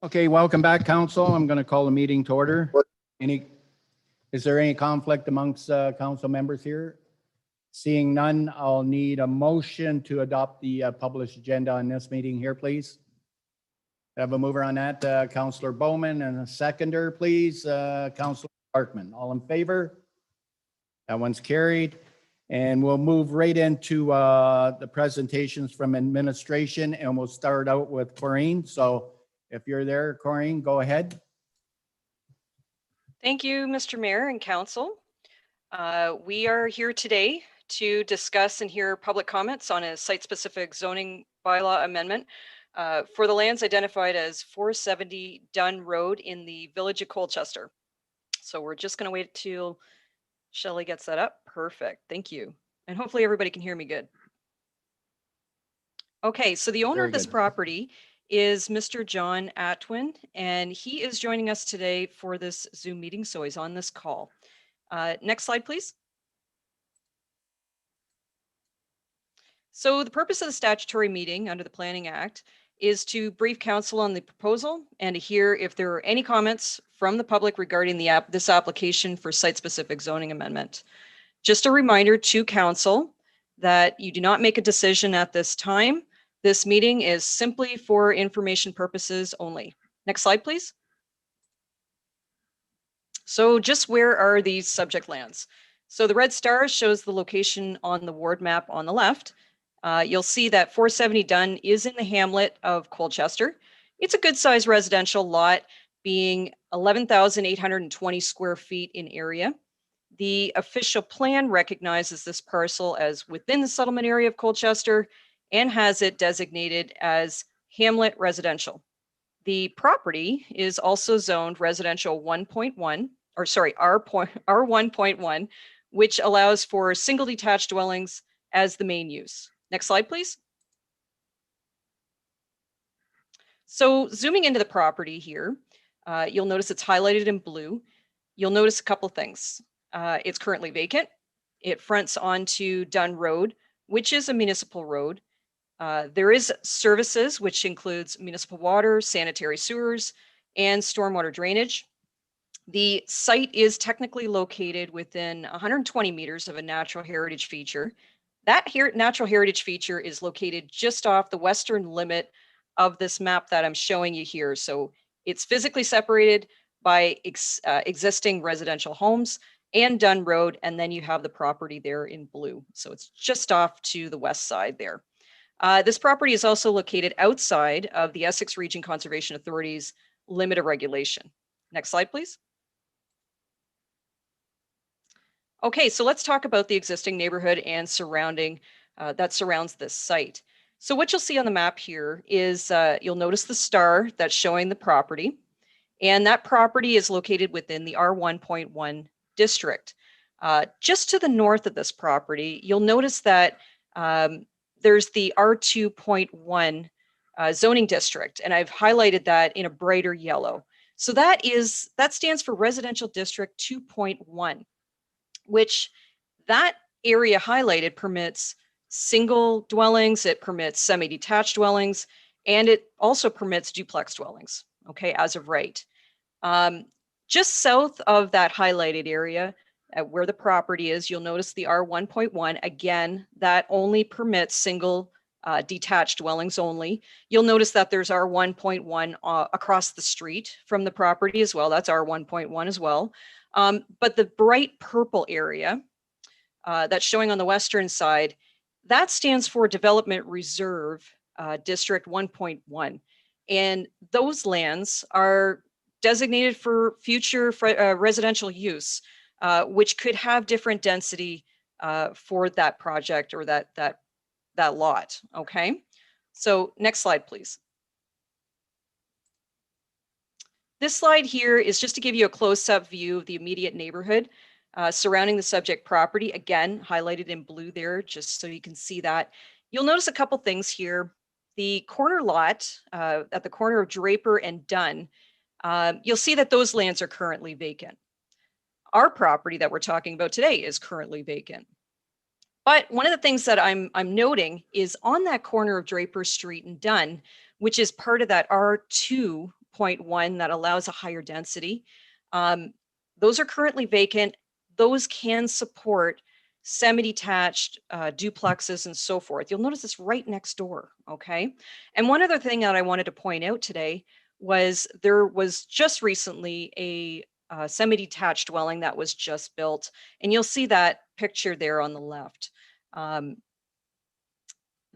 Okay, welcome back, council. I'm going to call the meeting to order. Is there any conflict amongst council members here? Seeing none, I'll need a motion to adopt the published agenda on this meeting here, please. Have a mover on that, Councillor Bowman, and a seconder, please, Councillor Parkman. All in favor? That one's carried. And we'll move right into the presentations from administration, and we'll start out with Corrine. So if you're there, Corrine, go ahead. Thank you, Mr. Mayor and Council. We are here today to discuss and hear public comments on a site-specific zoning bylaw amendment for the lands identified as 470 Dunn Road in the village of Colchester. So we're just going to wait till Shelley gets that up. Perfect. Thank you. And hopefully everybody can hear me good. Okay, so the owner of this property is Mr. John Atwin, and he is joining us today for this Zoom meeting, so he's on this call. Next slide, please. So the purpose of the statutory meeting under the Planning Act is to brief council on the proposal and to hear if there are any comments from the public regarding this application for site-specific zoning amendment. Just a reminder to council that you do not make a decision at this time. This meeting is simply for information purposes only. Next slide, please. So just where are these subject lands? So the red star shows the location on the ward map on the left. You'll see that 470 Dunn is in the hamlet of Colchester. It's a good sized residential lot, being 11,820 square feet in area. The official plan recognizes this parcel as within the settlement area of Colchester and has it designated as hamlet residential. The property is also zoned residential 1.1, or sorry, R1.1, which allows for single detached dwellings as the main use. Next slide, please. So zooming into the property here, you'll notice it's highlighted in blue. You'll notice a couple things. It's currently vacant. It fronts onto Dunn Road, which is a municipal road. There is services, which includes municipal water, sanitary sewers, and stormwater drainage. The site is technically located within 120 meters of a natural heritage feature. That natural heritage feature is located just off the western limit of this map that I'm showing you here. So it's physically separated by existing residential homes and Dunn Road, and then you have the property there in blue. So it's just off to the west side there. This property is also located outside of the Essex Region Conservation Authority's limit of regulation. Next slide, please. Okay, so let's talk about the existing neighborhood and that surrounds this site. So what you'll see on the map here is you'll notice the star that's showing the property, and that property is located within the R1.1 district. Just to the north of this property, you'll notice that there's the R2.1 zoning district, and I've highlighted that in a brighter yellow. So that stands for Residential District 2.1, which that area highlighted permits single dwellings, it permits semi-detached dwellings, and it also permits duplex dwellings, okay, as of right. Just south of that highlighted area, where the property is, you'll notice the R1.1. Again, that only permits single detached dwellings only. You'll notice that there's R1.1 across the street from the property as well. That's R1.1 as well. But the bright purple area that's showing on the western side, that stands for Development Reserve District 1.1. And those lands are designated for future residential use, which could have different density for that project or that lot, okay? So next slide, please. This slide here is just to give you a close-up view of the immediate neighborhood surrounding the subject property, again, highlighted in blue there, just so you can see that. You'll notice a couple things here. The corner lot at the corner of Draper and Dunn, you'll see that those lands are currently vacant. Our property that we're talking about today is currently vacant. But one of the things that I'm noting is on that corner of Draper Street and Dunn, which is part of that R2 R1.1 that allows a higher density. Those are currently vacant. Those can support semi-detached duplexes and so forth. You'll notice it's right next door, okay? And one other thing that I wanted to point out today was there was just recently a semi-detached dwelling that was just built, and you'll see that picture there on the left.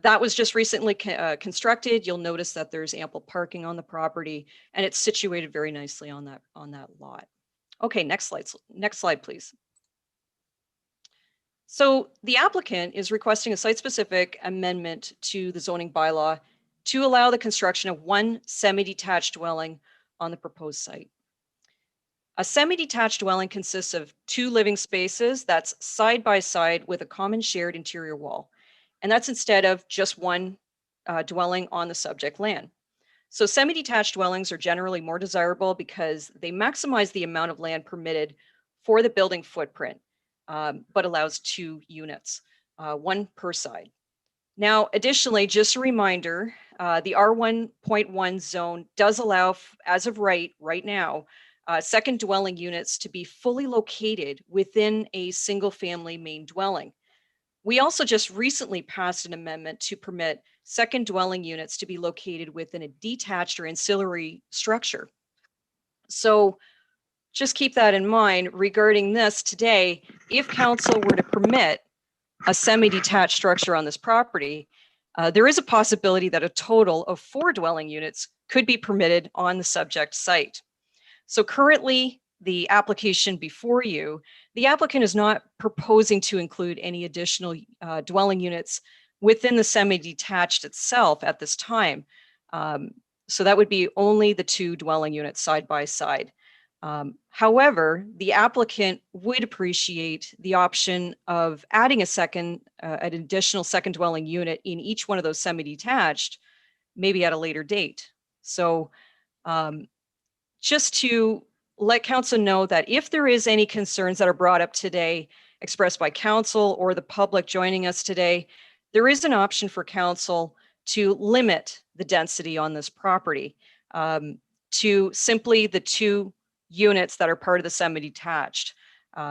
That was just recently constructed. You'll notice that there's ample parking on the property, and it's situated very nicely on that lot. Okay, next slide, please. So the applicant is requesting a site-specific amendment to the zoning bylaw to allow the construction of one semi-detached dwelling on the proposed site. A semi-detached dwelling consists of two living spaces that's side by side with a common shared interior wall. And that's instead of just one dwelling on the subject land. So semi-detached dwellings are generally more desirable because they maximize the amount of land permitted for the building footprint, but allows 2 units, 1 per side. Now, additionally, just a reminder, the R1.1 zone does allow, as of right now, second dwelling units to be fully located within a single family main dwelling. We also just recently passed an amendment to permit second dwelling units to be located within a detached or ancillary structure. So just keep that in mind regarding this today. If council were to permit a semi-detached structure on this property, there is a possibility that a total of 4 dwelling units could be permitted on the subject site. So currently, the application before you, the applicant is not proposing to include any additional dwelling units within the semi-detached itself at this time. So that would be only the 2 dwelling units side by side. However, the applicant would appreciate the option of adding an additional second dwelling unit in each one of those semi-detached, maybe at a later date. So just to let council know that if there is any concerns that are brought up today, expressed by council or the public joining us today, there is an option for council to limit the density on this property to simply the 2 units that are part of the semi-detached.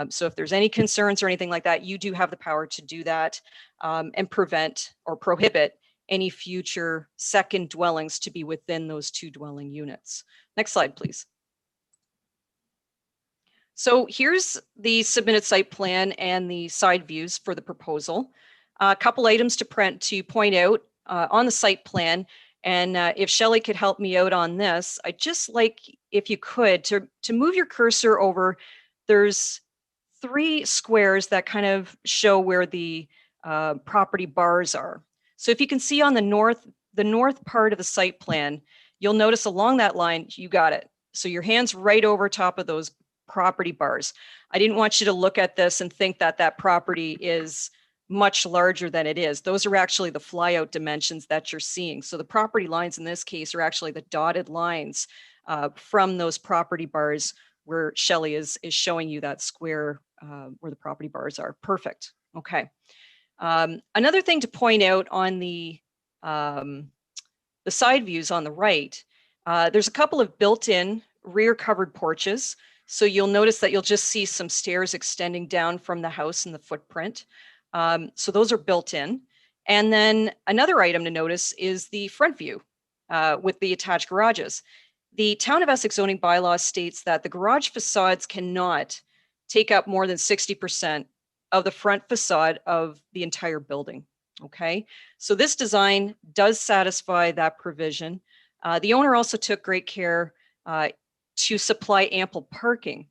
So if there's any concerns or anything like that, you do have the power to do that and prevent or prohibit any future second dwellings to be within those 2 dwelling units. Next slide, please. So here's the submitted site plan and the side views for the proposal. A couple items to point out on the site plan, and if Shelley could help me out on this, I'd just like, if you could, to move your cursor over. There's 3 squares that kind of show where the property bars are. So if you can see on the north part of the site plan, you'll notice along that line, you got it. So your hand's right over top of those property bars. I didn't want you to look at this and think that that property is much larger than it is. Those are actually the flyout dimensions that you're seeing. So the property lines in this case are actually the dotted lines from those property bars where Shelley is showing you that square where the property bars are. Perfect. Okay. Another thing to point out on the side views on the right, there's a couple of built-in rear covered porches. So you'll notice that you'll just see some stairs extending down from the house and the footprint. So those are built in. And then another item to notice is the front view with the attached garages. The Town of Essex zoning bylaw states that the garage facades cannot take up more than 60% of the front facade of the entire building. Okay, so this design does satisfy that provision. The owner also took great care to supply ample parking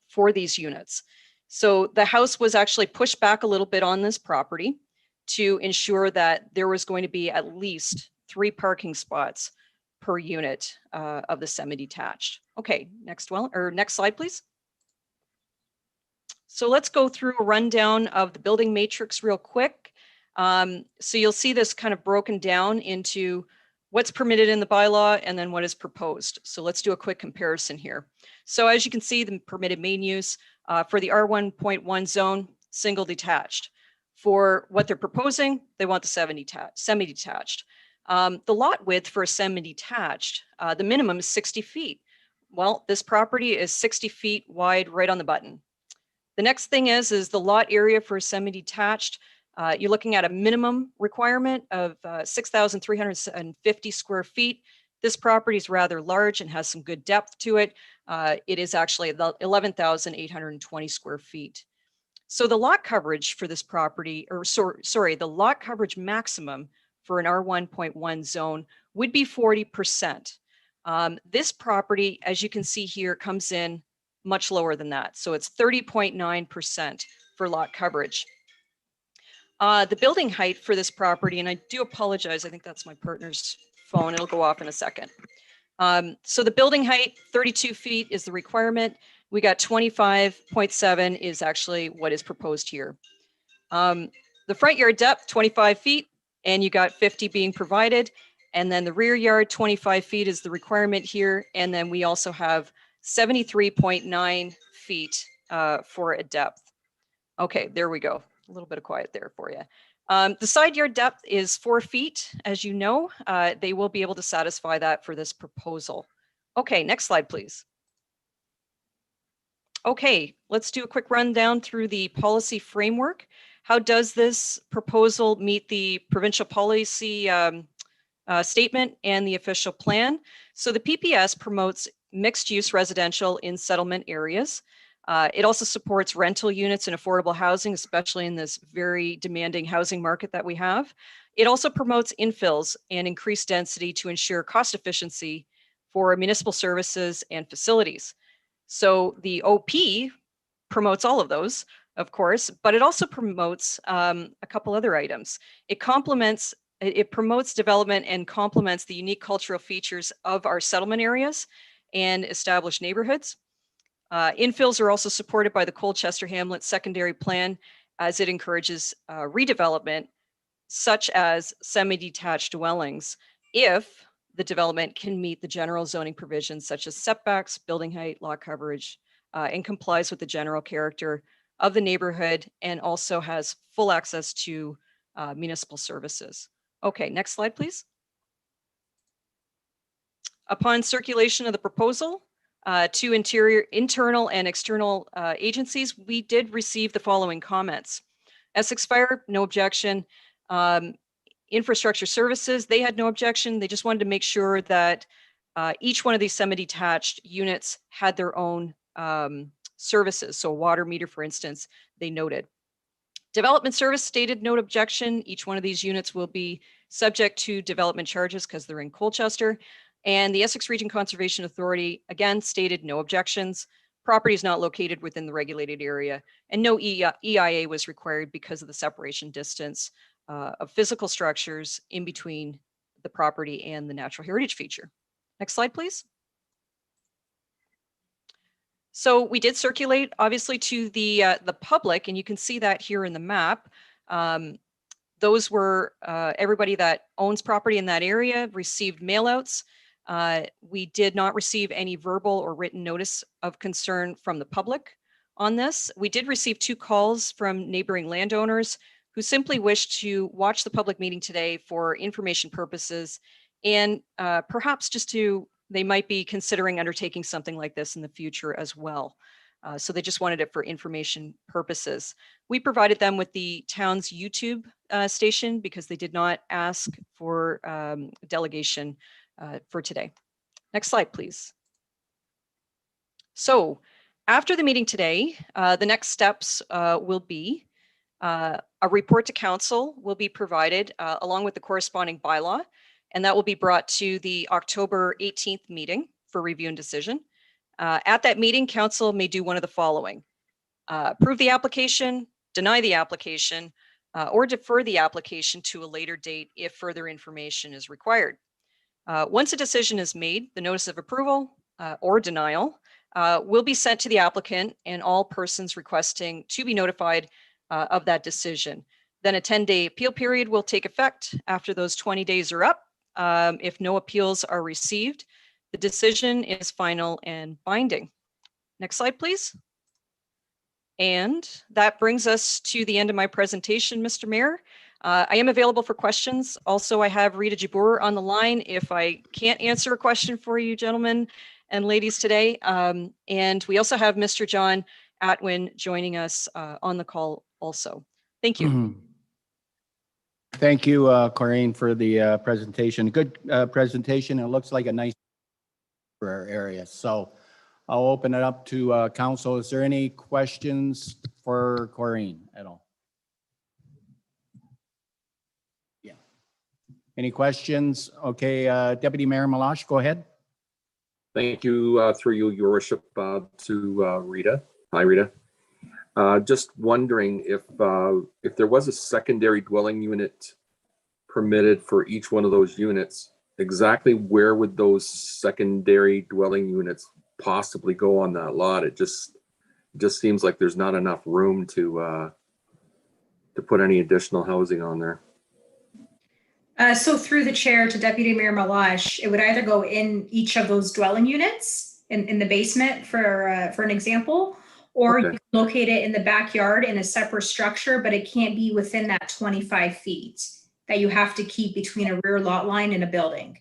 for these units. So the house was actually pushed back a little bit on this property to ensure that there was going to be at least 3 parking spots per unit of the semi-detached. Okay, next slide, please. So let's go through a rundown of the building matrix real quick. So you'll see this kind of broken down into what's permitted in the bylaw and then what is proposed. So let's do a quick comparison here. So as you can see, the permitted main use for the R1.1 zone, single detached. For what they're proposing, they want the semi-detached. The lot width for a semi-detached, the minimum is 60 feet. Well, this property is 60 feet wide right on the button. The next thing is the lot area for a semi-detached. You're looking at a minimum requirement of 6,350 square feet. This property is rather large and has some good depth to it. It is actually 11,820 square feet. So the lot coverage for this property, or sorry, the lot coverage maximum for an R1.1 zone would be 40%. This property, as you can see here, comes in much lower than that. So it's 30.9% for lot coverage. The building height for this property, and I do apologize, I think that's my partner's phone. It'll go off in a second. So the building height, 32 feet is the requirement. We got 25.7 is actually what is proposed here. The front yard depth, 25 feet, and you got 50 being provided. And then the rear yard, 25 feet is the requirement here. And then we also have 73.9 feet for a depth. Okay, there we go. A little bit of quiet there for you. The side yard depth is 4 feet. As you know, they will be able to satisfy that for this proposal. Okay, next slide, please. Okay, let's do a quick rundown through the policy framework. How does this proposal meet the provincial policy statement and the official plan? So the PPS promotes mixed-use residential in settlement areas. It also supports rental units and affordable housing, especially in this very demanding housing market that we have. It also promotes infills and increased density to ensure cost efficiency for municipal services and facilities. So the OP promotes all of those, of course, but it also promotes a couple other items. It promotes development and complements the unique cultural features of our settlement areas and established neighborhoods. Infills are also supported by the Colchester Hamlet secondary plan as it encourages redevelopment, such as semi-detached dwellings, if the development can meet the general zoning provisions such as setbacks, building height, lot coverage, and complies with the general character of the neighborhood and also has full access to municipal services. Okay, next slide, please. Upon circulation of the proposal to internal and external agencies, we did receive the following comments. Essex Fire, no objection. Infrastructure Services, they had no objection. They just wanted to make sure that each one of these semi-detached units had their own services. So a water meter, for instance, they noted. Development Service stated no objection. Each one of these units will be subject to development charges because they're in Colchester. And the Essex Region Conservation Authority, again, stated no objections. Property is not located within the regulated area, and no EIA was required because of the separation distance of physical structures in between the property and the natural heritage feature. Next slide, please. So we did circulate, obviously, to the public, and you can see that here in the map. Those were everybody that owns property in that area received mailouts. We did not receive any verbal or written notice of concern from the public on this. We did receive 2 calls from neighboring landowners who simply wished to watch the public meeting today for information purposes and perhaps they might be considering undertaking something like this in the future as well. So they just wanted it for information purposes. We provided them with the town's YouTube station because they did not ask for delegation for today. Next slide, please. So after the meeting today, the next steps will be a report to council will be provided along with the corresponding bylaw, and that will be brought to the October 18th meeting for review and decision. At that meeting, council may do one of the following: approve the application, deny the application, or defer the application to a later date if further information is required. Once a decision is made, the notice of approval or denial will be sent to the applicant and all persons requesting to be notified of that decision. Then a 10-day appeal period will take effect. After those 20 days are up, if no appeals are received, the decision is final and binding. Next slide, please. And that brings us to the end of my presentation, Mr. Mayor. I am available for questions. Also, I have Rita Jabour on the line if I can't answer a question for you, gentlemen and ladies, today. And we also have Mr. John Atwin joining us on the call also. Thank you. Thank you, Corinne, for the presentation. Good presentation. It looks like a nice for our area. So I'll open it up to council. Is there any questions for Corinne at all? Yeah. Any questions? Okay, Deputy Mayor Malash, go ahead. Thank you, through you, Your Worship, to Rita. Hi, Rita. Just wondering if there was a secondary dwelling unit permitted for each one of those units, exactly where would those secondary dwelling units possibly go on that lot? It just seems like there's not enough room to put any additional housing on there. So through the chair to Deputy Mayor Malash, it would either go in each of those dwelling units in the basement for an example, or Okay. you can locate it in the backyard in a separate structure, but it can't be within that 25 feet that you have to keep between a rear lot line and a building.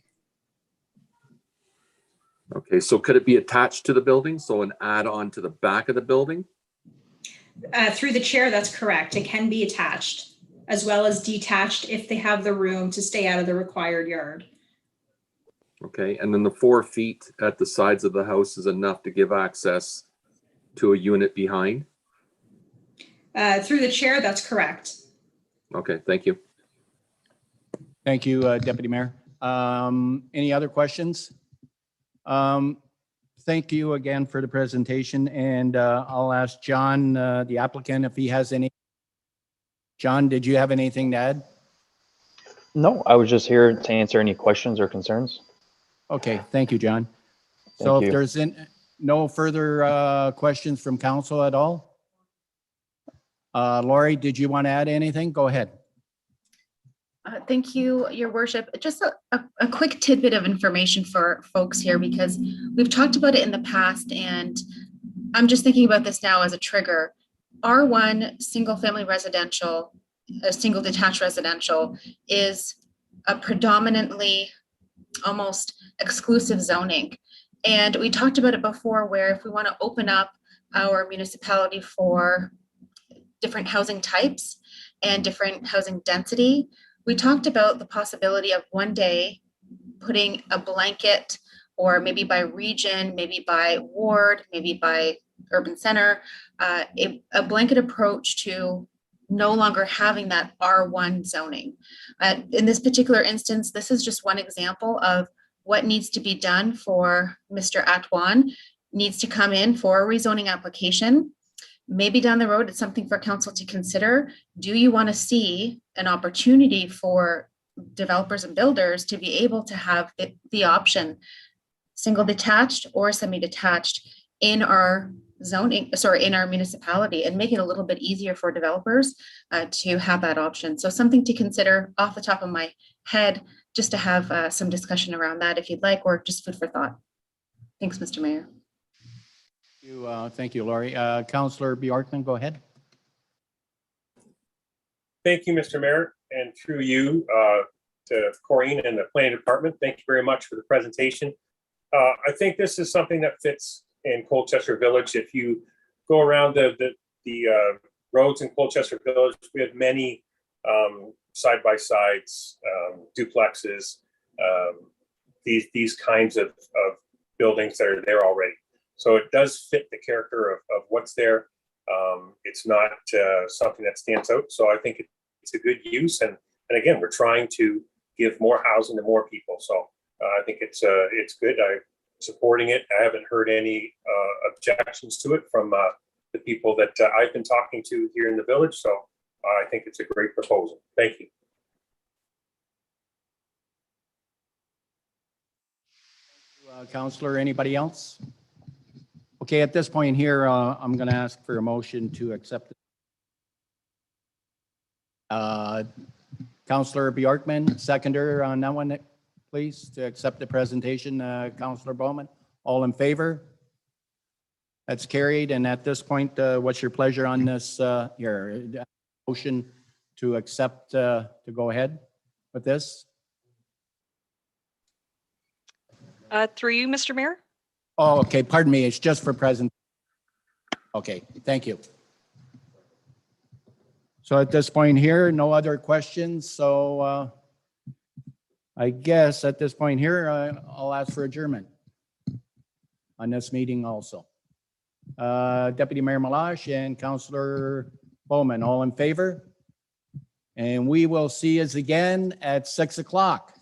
Okay, so could it be attached to the building? So an add-on to the back of the building? Through the chair, that's correct. It can be attached as well as detached if they have the room to stay out of the required yard. Okay, and then the 4 feet at the sides of the house is enough to give access to a unit behind? Through the chair, that's correct. Okay, thank you. Thank you, Deputy Mayor. Any other questions? Thank you again for the presentation, and I'll ask John, the applicant, if he has any. John, did you have anything to add? No, I was just here to answer any questions or concerns. Okay, thank you, John. So Thank if you. there's no further questions from council at all? Lori, did you want to add anything? Go ahead. Thank you, Your Worship. Just a quick tidbit of information for folks here, because we've talked about it in the past, and I'm just thinking about this now as a trigger. R1 single family residential, a single detached residential, is a predominantly almost exclusive zoning. And we talked about it before, where if we want to open up our municipality for different housing types and different housing density, we talked about the possibility of one day putting a blanket, or maybe by region, maybe by ward, maybe by urban center, a blanket approach to no longer having that R1 zoning. In this particular instance, this is just one example of what needs to be done for Mr. Atwan. Needs to come in for a rezoning application. Maybe down the road, it's something for council to consider. Do you want to see an opportunity for developers and builders to be able to have the option single detached or semi-detached in our zoning, in our municipality, and make it a little bit easier for developers to have that option? So something to consider off the top of my head, just to have some discussion around that if you'd like, or just food for thought. Thanks, Mr. Mayor. Thank you, Lori. Councillor Bjorkman, go ahead. Thank you, Mr. Mayor, and through you to Corinne and the planning department. Thank you very much for the presentation. I think this is something that fits in Colchester Village. If you go around the roads in Colchester Village, we have many side-by-sides, duplexes, these kinds of buildings that are there already. So it does fit the character of what's there. It's not something that stands out. So I think it's a good use. And again, we're trying to give more housing to more people. So I think it's good. I'm supporting it. I haven't heard any objections to it from the people that I've been talking to here in the village. So I think it's a great proposal. Thank you. Councillor, anybody else? Okay, at this point here, I'm going to ask for a motion to accept. Councillor Bjorkman, seconder on that one, please, to accept the presentation. Councillor Bowman, all in favor? That's carried. And at this point, what's your pleasure on this here? Motion to accept, to go ahead with this? Through you, Mr. Mayor? Oh, okay, pardon me, it's just for present. Okay, thank you. So at this point here, no other questions, so I guess at this point here, I'll ask for adjournment on this meeting also. Deputy Mayor Malash and Councillor Bowman, all in favor? And we will see us again at 6 o'clock.